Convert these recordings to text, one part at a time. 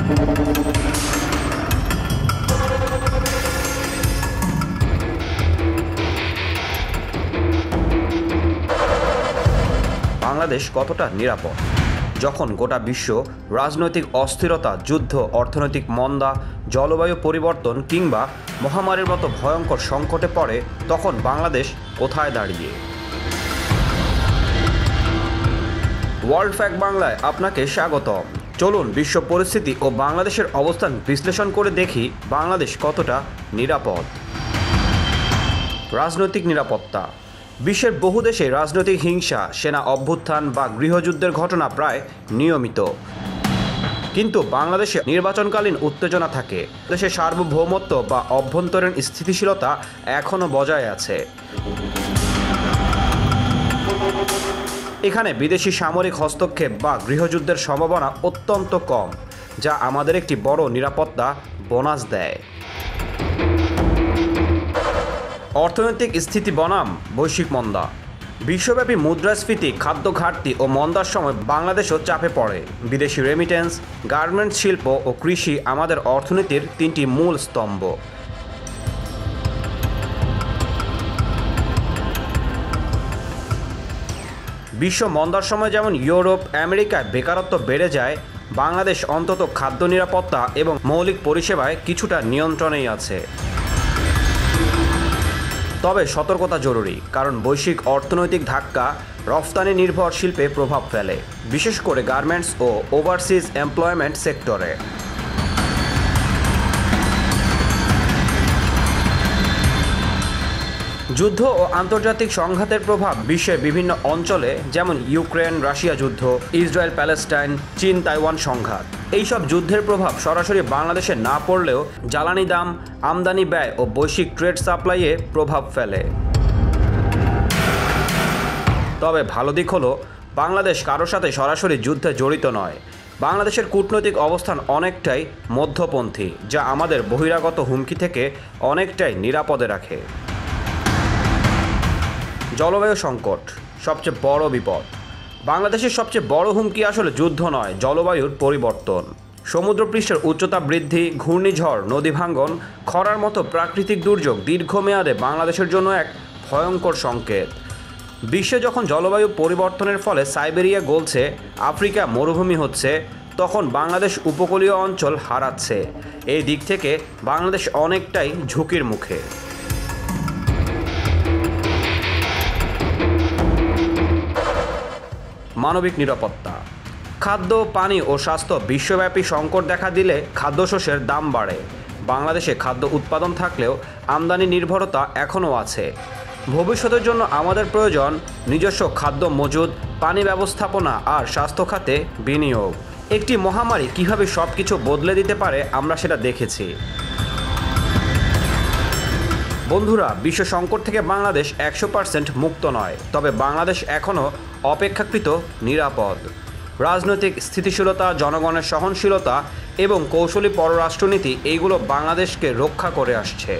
বাংলাদেশ কতটা নিরাপদ? যখন গোটা বিশ্ব রাজনৈতিক অস্থিরতা, যুদ্ধ, অর্থনৈতিক মন্দা, জলবায়ু পরিবর্তন কিংবা মহামারীর মতো ভয়ঙ্কর সংকটে পড়ে, তখন বাংলাদেশ কোথায় দাঁড়িয়ে? ওয়ার্ল্ড ফ্যাক্ট বাংলায় আপনাকে স্বাগতম। চলুন বিশ্ব পরিস্থিতি ও বাংলাদেশের অবস্থান বিশ্লেষণ করে দেখি বাংলাদেশ কতটা নিরাপদ। রাজনৈতিক নিরাপত্তা। বিশ্বের বহু দেশে রাজনৈতিক হিংসা, সেনা অভ্যুত্থান বা গৃহযুদ্ধের ঘটনা প্রায় নিয়মিত। কিন্তু বাংলাদেশে নির্বাচনকালীন উত্তেজনা থাকে। দেশের সার্বভৌমত্ব বা অভ্যন্তরীণ স্থিতিশীলতা এখনও বজায় আছে। এখানে বিদেশি সামরিক হস্তক্ষেপ বা গৃহযুদ্ধের সম্ভাবনা অত্যন্ত কম, যা আমাদের একটি বড় নিরাপত্তা বোনাস দেয়। অর্থনৈতিক স্থিতি বনাম বৈশ্বিক মন্দা। বিশ্বব্যাপী মুদ্রাস্ফীতি, খাদ্য ঘাটতি ও মন্দার সময় বাংলাদেশও চাপে পড়ে। বিদেশি রেমিটেন্স, গার্মেন্টস শিল্প ও কৃষি আমাদের অর্থনীতির তিনটি মূল স্তম্ভ। বিশ্ব মন্দার সময় যেমন ইউরোপ, আমেরিকায় বেকারত্ব বেড়ে যায়, বাংলাদেশ অন্তত খাদ্য নিরাপত্তা এবং মৌলিক পরিষেবায় কিছুটা নিয়ন্ত্রণেই আছে। তবে সতর্কতা জরুরি, কারণ বৈশ্বিক অর্থনৈতিক ধাক্কা রফতানি নির্ভর শিল্পে প্রভাব ফেলে, বিশেষ করে গার্মেন্টস ও ওভারসিজ এমপ্লয়মেন্ট সেক্টরে। যুদ্ধ ও আন্তর্জাতিক সংঘাতের প্রভাব বিশ্বের বিভিন্ন অঞ্চলে, যেমন ইউক্রেন রাশিয়া যুদ্ধ, ইসরায়েল প্যালেস্টাইন, চীন তাইওয়ান সংঘাত। এইসব যুদ্ধের প্রভাব সরাসরি বাংলাদেশে না পড়লেও জ্বালানি দাম, আমদানি ব্যয় ও বৈশ্বিক ট্রেড সাপ্লাইয়ে প্রভাব ফেলে। তবে ভালো দিক হলো, বাংলাদেশ কারোর সাথে সরাসরি যুদ্ধে জড়িত নয়। বাংলাদেশের কূটনৈতিক অবস্থান অনেকটাই মধ্যপন্থী, যা আমাদের বহিরাগত হুমকি থেকে অনেকটাই নিরাপদে রাখে। জলবায়ু সংকট সবচেয়ে বড় বিপদ। বাংলাদেশের সবচেয়ে বড় হুমকি আসলে যুদ্ধ নয়, জলবায়ুর পরিবর্তন। সমুদ্রপৃষ্ঠের উচ্চতা বৃদ্ধি, ঘূর্ণিঝড়, নদী ভাঙ্গন, খরার মতো প্রাকৃতিক দুর্যোগ দীর্ঘমেয়াদে বাংলাদেশের জন্য এক ভয়ঙ্কর সংকেত। বিশ্বে যখন জলবায়ু পরিবর্তনের ফলে সাইবেরিয়া গলছে, আফ্রিকা মরুভূমি হচ্ছে, তখন বাংলাদেশ উপকূলীয় অঞ্চল হারাচ্ছে। এই দিক থেকে বাংলাদেশ অনেকটাই ঝুঁকির মুখে। মানবিক নিরাপত্তা। খাদ্য, পানি ও স্বাস্থ্য বিশ্বব্যাপী সংকট দেখা দিলে খাদ্যশস্যের দাম বাড়ে। বাংলাদেশে খাদ্য উৎপাদন থাকলেও আমদানি নির্ভরতা এখনও আছে। ভবিষ্যতের জন্য আমাদের প্রয়োজন নিজস্ব খাদ্য মজুদ, পানি ব্যবস্থাপনা আর স্বাস্থ্য খাতে বিনিয়োগ। একটি মহামারী কীভাবে সব কিছু বদলে দিতে পারে আমরা সেটা দেখেছি। বন্ধুরা, বিশ্ব সংকট থেকে বাংলাদেশ 100% মুক্ত নয়, তবে বাংলাদেশ এখনও অপেক্ষাকৃত নিরাপদ। রাজনৈতিক স্থিতিশীলতা, জনগণের সহনশীলতা এবং কৌশলী পররাষ্ট্রনীতি, এইগুলো বাংলাদেশকে রক্ষা করে আসছে।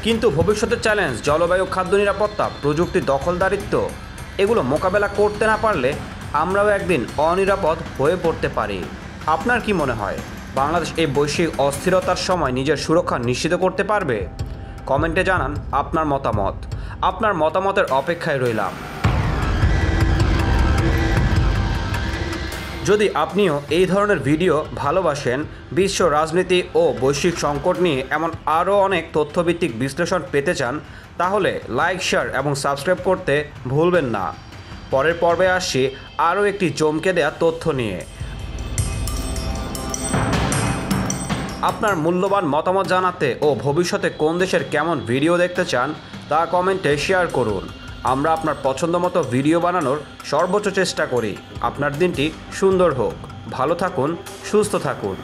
কিন্তু ভবিষ্যতের চ্যালেঞ্জ, জলবায়ু, খাদ্য নিরাপত্তা, প্রযুক্তি দখলদারিত্ব, এগুলো মোকাবেলা করতে না পারলে আমরাও একদিন অনিরাপদ হয়ে পড়তে পারি। আপনার কি মনে হয়, বাংলাদেশ এই বৈশ্বিক অস্থিরতার সময় নিজের সুরক্ষা নিশ্চিত করতে পারবে? কমেন্টে জানান আপনার মতামত। আপনার মতামতের অপেক্ষায় রইলাম। যদি আপনিও এই ধরনের ভিডিও ভালোবাসেন, বিশ্ব রাজনীতি ও বৈশ্বিক সংকট নিয়ে এমন আরও অনেক তথ্যভিত্তিক বিশ্লেষণ পেতে চান, তাহলে লাইক, শেয়ার এবং সাবস্ক্রাইব করতে ভুলবেন না। পরের পর্বে আসছি আরও একটি চমকে দেয়া তথ্য নিয়ে। আপনার মূল্যবান মতামত জানাতে ও ভবিষ্যতে কোন দেশের কেমন ভিডিও দেখতে চান তা কমেন্টে শেয়ার করুন। আমরা আপনার পছন্দমতো ভিডিও বানানোর সর্বোচ্চ চেষ্টা করি। আপনার দিনটি সুন্দর হোক। ভালো থাকুন, সুস্থ থাকুন।